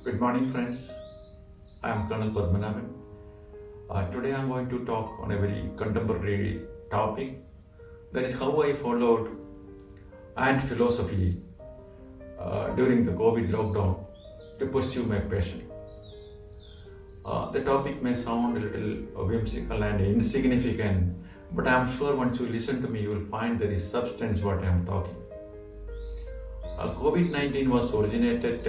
Good morning, friends. I am Colonel Padmanabhan. Today I am going to talk on a very contemporary topic, that is how I followed ant philosophy during the COVID lockdown to pursue my passion. The topic may sound a little whimsical and insignificant, but I am sure once you listen to me, you will find there is substance what I am talking. COVID-19 was originated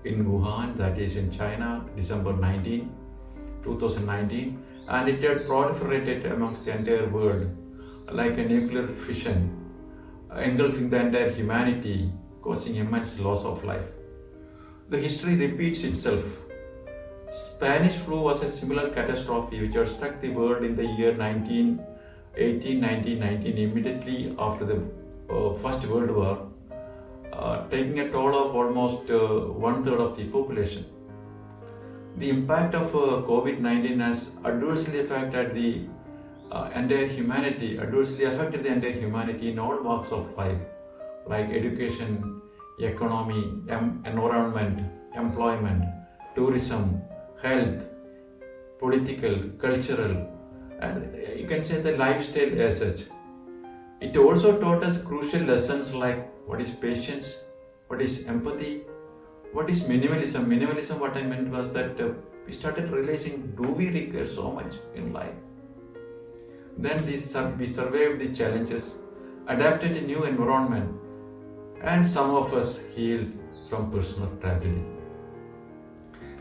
in Wuhan, that is in China, December 2019, and it had proliferated amongst the entire world like a nuclear fission, engulfing the entire humanity, causing immense loss of life. The history repeats itself. Spanish flu was a similar catastrophe which had struck the world in the year 1919, immediately after the First World War, taking a toll of almost one third of the population. The impact of COVID-19 has adversely affected the entire humanity in all walks of life, like education, economy, environment, employment, tourism, health, political, cultural, and you can say the lifestyle as such. It also taught us crucial lessons like what is patience, what is empathy, what is minimalism. Minimalism, what I meant was that we started realizing, do we require so much in life? Then we survived the challenges, adapted a new environment, and some of us healed from personal tragedy.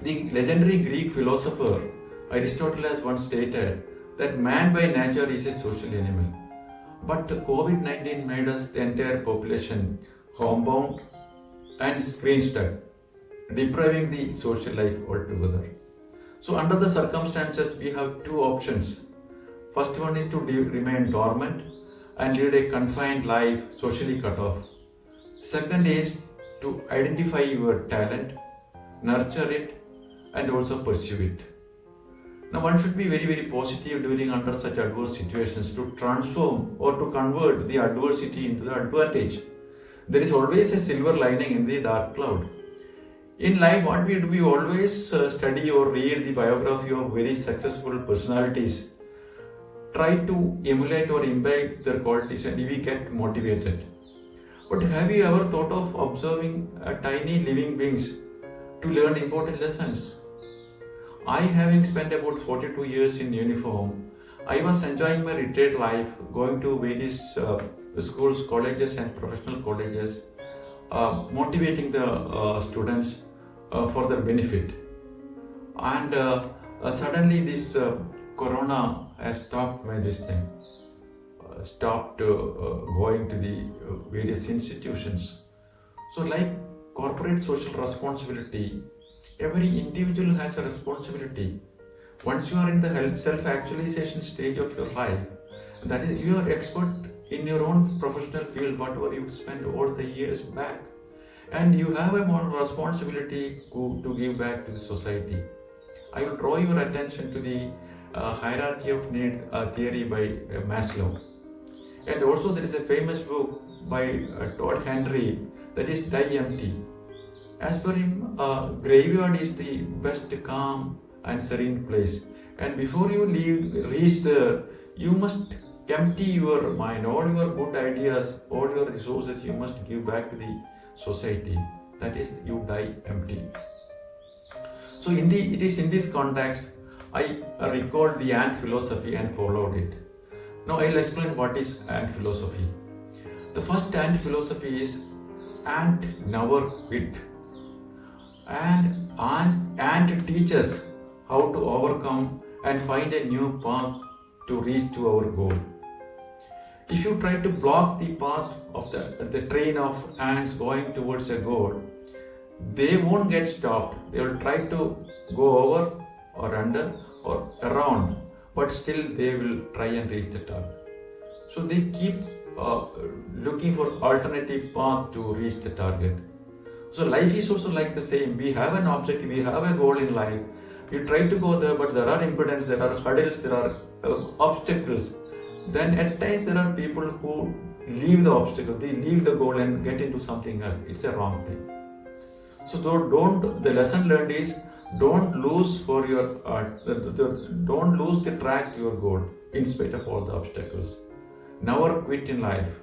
The legendary Greek philosopher Aristotle has once stated that man by nature is a social animal. But COVID-19 made us, the entire population, homebound and screen stuck, depriving the social life altogether. So under the circumstances, we have two options. First one is to remain dormant and lead a confined life, socially cut off. Second is to identify your talent, nurture it, and also pursue it. Now one should be very, very positive during under such adverse situations to transform or to convert the adversity into the advantage. There is always a silver lining in the dark cloud. In life, what we do, we always study or read the biography of very successful personalities, try to emulate or imbibe their qualities, and we get motivated. But have you ever thought of observing tiny living beings to learn important lessons? I, having spent about 42 years in uniform, I was enjoying my retired life, going to various schools, colleges and professional colleges, motivating the students for their benefit. And suddenly this corona has stopped going to the various institutions. So like corporate social responsibility, every individual has a responsibility. Once you are in the self-actualization stage of your life, that is, you are expert in your own professional field, whatever you spent all the years back, and you have a more responsibility to give back to the society. I will draw your attention to the hierarchy of need theory by Maslow. And also there is a famous book by Todd Henry, that is Die Empty. As per him, graveyard is the best calm and serene place. And before you reach there, you must empty your mind, all your good ideas, all your resources, you must give back to the society. That is, you die empty. So it is in this context, I recalled the ant philosophy and followed it. Now I'll explain what is ant philosophy. The first ant philosophy is ant never quit. And ant teaches how to overcome and find a new path to reach to our goal. If you try to block the path of the train of ants going towards a goal, they won't get stopped. They will try to go over or under or around, but still they will try and reach the target. So they keep looking for alternative path to reach the target. So life is also like the same. We have an objective, we have a goal in life. We try to go there, but there are impediments, there are hurdles, there are obstacles. Then at times there are people who leave the obstacle, they leave the goal and get into something else. It's a wrong thing. So don't. The lesson learned is don't lose for your don't lose the track to your goal in spite of all the obstacles. Never quit in life.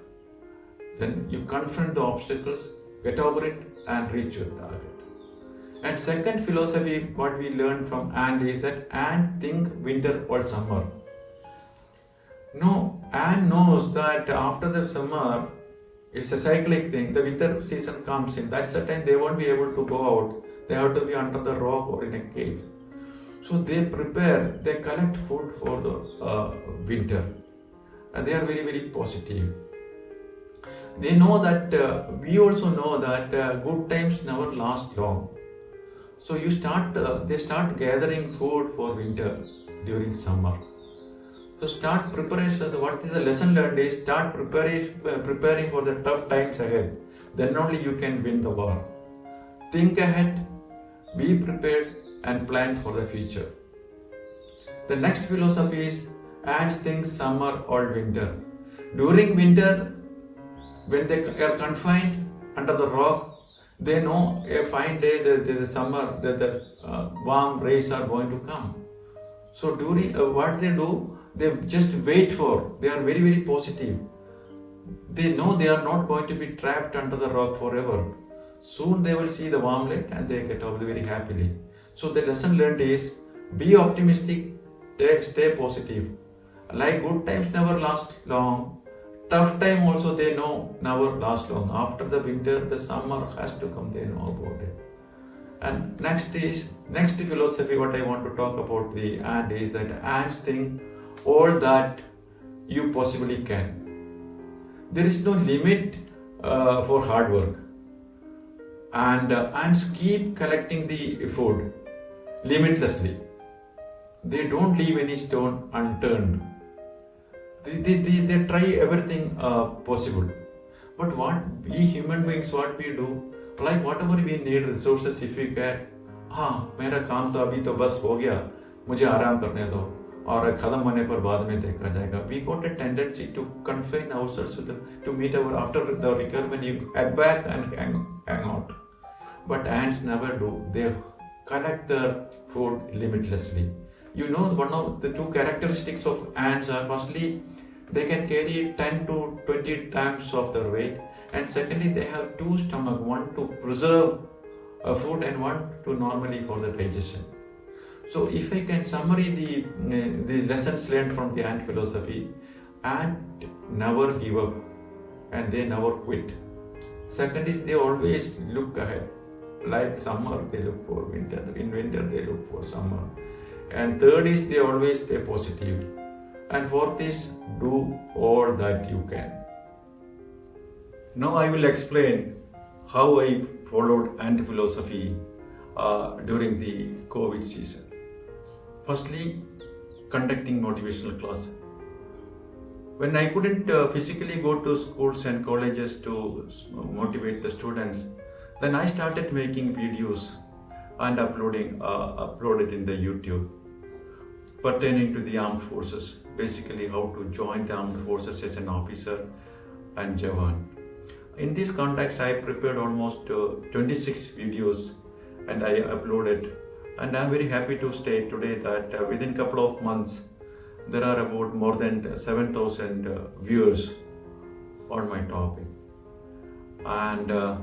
Then you confront the obstacles, get over it, and reach your target. And second philosophy, what we learned from Anne is that Anne think winter or summer. No, Anne knows that after the summer, it's a cyclic thing. The winter season comes in. That's the time they won't be able to go out. They have to be under the rock or in a cave. So they prepare, they collect food for the winter. And they are very, very positive. They know that, we also know that good times never last long. So they start gathering food for winter during summer. So start preparation. What is the lesson learned is start preparing for the tough times ahead. Then only you can win the war. Think ahead, be prepared, and plan for the future. The next philosophy is Ants think summer or winter. During winter, when they are confined under the rock, they know a fine day, the summer, the warm rays are going to come. So during what they do, they just wait for. They are very, very positive. They know they are not going to be trapped under the rock forever. Soon they will see the warm light and they get out very happily. So the lesson learned is be optimistic, stay positive. Like good times never last long, tough time also they know never last long. After the winter, the summer has to come, they know about it. And next philosophy what I want to talk about the ant is that ants think all that you possibly can. There is no limit for hard work. And ants keep collecting the food limitlessly. They don't leave any stone unturned. They try everything possible. But what we human beings, what we do, like whatever we need resources, if we get, मेरा काम तो अभी तो बस हो गया, मुझे आराम करने दो, और खत्म होने पर बाद में देखा जाएगा. We got a tendency to confine ourselves to meet our after the requirement, you head back and hang out. But ants never do. They collect their food limitlessly. You know, one of the two characteristics of ants are firstly, they can carry 10 to 20 times of their weight, and secondly, they have two stomachs, one to preserve food and one to normally for the digestion. So, if I can summarize the lessons learned from the ant philosophy, ant never give up and they never quit. Second is they always look ahead. Like summer, they look for winter. In winter, they look for summer. And third is they always stay positive. And fourth is do all that you can. Now I will explain how I followed ant philosophy during the COVID season. Firstly, conducting motivational class. When I couldn't physically go to schools and colleges to motivate the students, then I started making videos and uploaded in the YouTube pertaining to the armed forces, basically how to join the armed forces as an officer and Jawan. In this context, I prepared almost 26 videos and I uploaded, and I'm very happy to state today that within a couple of months, there are about more than 7,000 viewers on my topic. And a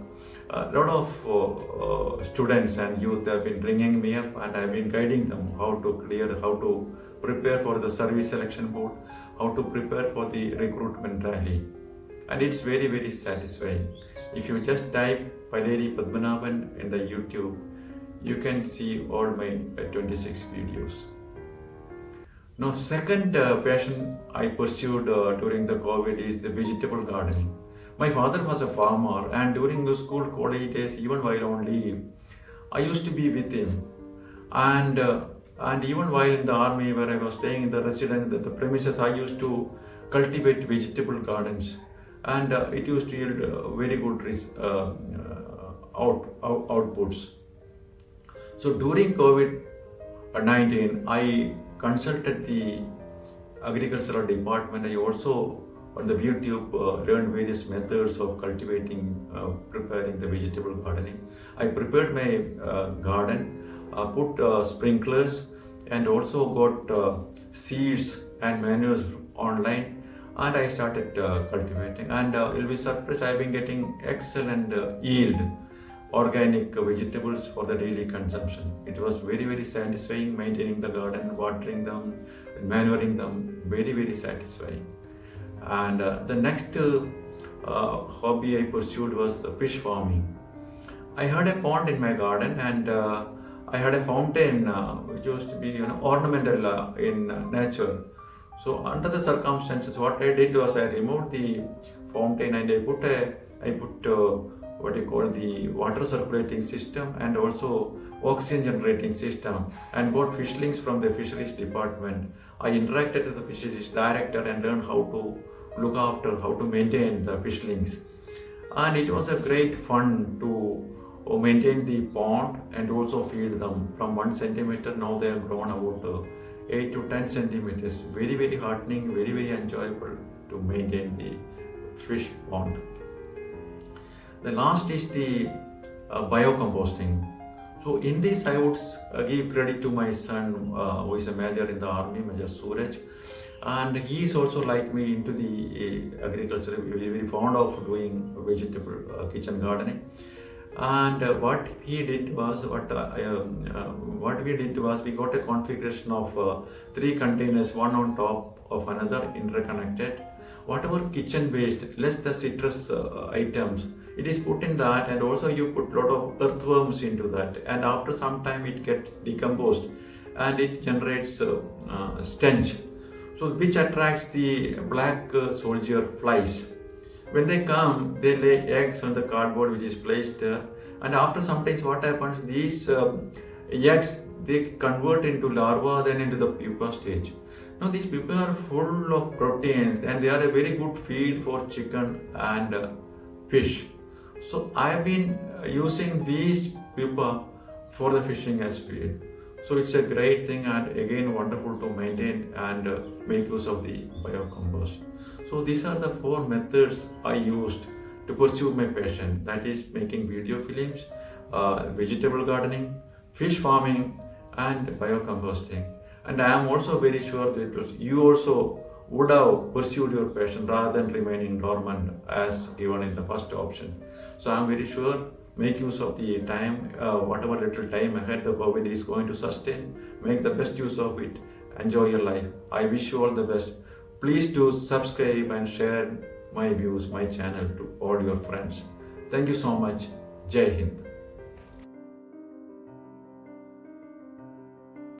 lot of students and youth have been ringing me up, and I've been guiding them how to clear, how to prepare for the service selection board, how to prepare for the recruitment rally. And it's very, very satisfying. If you just type Paleri Padmanabhan in the YouTube, you can see all my 26 videos. Now, second passion I pursued during the COVID is the vegetable gardening. My father was a farmer, and during the school college days, even while on leave, I used to be with him. And even while in the army, where I was staying in the residence, the premises, I used to cultivate vegetable gardens, and it used to yield very good outputs. So during COVID-19, I consulted the agricultural department. I also on the YouTube, learned various methods of cultivating, preparing the vegetable gardening. I prepared my garden, put sprinklers, and also got seeds and manures online, and I started cultivating. And you'll be surprised, I've been getting excellent yield organic vegetables for the daily consumption. It was very, very satisfying maintaining the garden, watering them, manuring them, very, very satisfying. And the next hobby I pursued was the fish farming. I had a pond in my garden, and I had a fountain which used to be ornamental in nature. So under the circumstances, what I did was I removed the fountain and I put what you call the water circulating system and also oxygen generating system, and got fishlings from the fisheries department. I interacted with the fisheries director and learned how to look after, how to maintain the fishlings. And it was a great fun to maintain the pond and also feed them from 1 centimeter. Now they have grown about 8 to 10 centimeters. Very, very heartening, very, very enjoyable to maintain the fish pond. The last is the biocomposting. So in this, I would give credit to my son, who is a major in the army, Major Suraj, and he is also like me into the agriculture, very, very fond of doing vegetable kitchen gardening. And what we did was we got a configuration of 3 containers, one on top of another, interconnected. Whatever kitchen waste, less the citrus items, it is put in that, and also you put a lot of earthworms into that, and after some time it gets decomposed and it generates stench, so which attracts the black soldier flies. When they come, they lay eggs on the cardboard which is placed there, and after some time what happens, these eggs, they convert into larvae, then into the pupa stage. Now these pupa are full of proteins and they are a very good feed for chicken and fish. So I have been using these pupa for the fishing as feed. So it's a great thing, and again wonderful to maintain and make use of the biocompost. So these are the 4 methods I used to pursue my passion, that is making video films, vegetable gardening, fish farming, and biocomposting. And I am also very sure that you also would have pursued your passion rather than remaining dormant as given in the first option. So I am very sure, make use of the time, whatever little time ahead the COVID is going to sustain, make the best use of it, enjoy your life. I wish you all the best. Please do subscribe and share my views, my channel to all your friends. Thank you so much. Jai Hind.